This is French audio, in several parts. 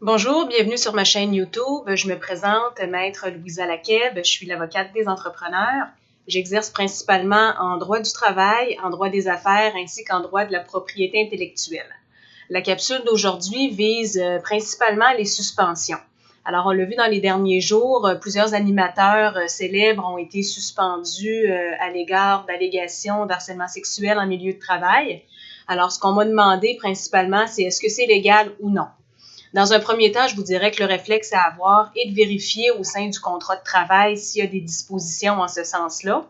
Bonjour, bienvenue sur ma chaîne YouTube. Je me présente, Maître Louisa Lakeb. Je suis l'avocate des entrepreneurs. J'exerce principalement en droit du travail, en droit des affaires ainsi qu'en droit de la propriété intellectuelle. La capsule d'aujourd'hui vise principalement les suspensions. Alors, on l'a vu dans les derniers jours, plusieurs animateurs célèbres ont été suspendus à l'égard d'allégations d'harcèlement sexuel en milieu de travail. Alors, ce qu'on m'a demandé principalement, c'est est-ce que c'est légal ou non? Dans un premier temps, je vous dirais que le réflexe à avoir est de vérifier au sein du contrat de travail s'il y a des dispositions en ce sens-là.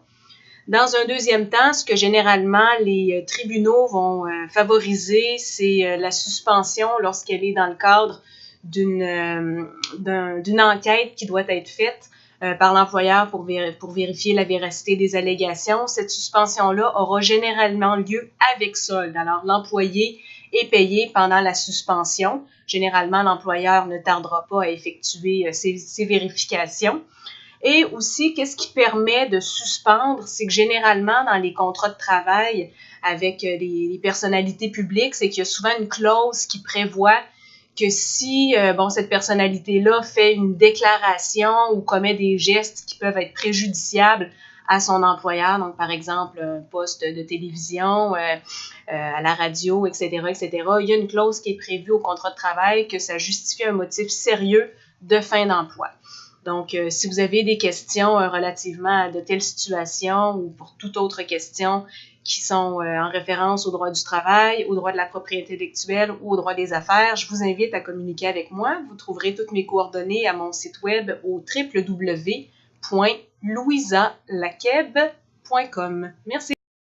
Dans un deuxième temps, ce que généralement les tribunaux vont favoriser, c'est la suspension lorsqu'elle est dans le cadre d'une enquête qui doit être faite par l'employeur pour vérifier la véracité des allégations. Cette suspension-là aura généralement lieu avec solde. Alors, l'employé est payé pendant la suspension. Généralement, l'employeur ne tardera pas à effectuer ces vérifications. Et aussi, qu'est-ce qui permet de suspendre? C'est que généralement, dans les contrats de travail avec les personnalités publiques, c'est qu'il y a souvent une clause qui prévoit que si cette personnalité-là fait une déclaration ou commet des gestes qui peuvent être préjudiciables à son employeur, donc par exemple un poste de télévision, à la radio, etc., il y a une clause qui est prévue au contrat de travail que ça justifie un motif sérieux de fin d'emploi. Donc, si vous avez des questions relativement à de telles situations ou pour toute autre question qui sont en référence au droit du travail, au droit de la propriété intellectuelle ou au droit des affaires, je vous invite à communiquer avec moi. Vous trouverez toutes mes coordonnées à mon site web au www.louisalakeb.com. Merci.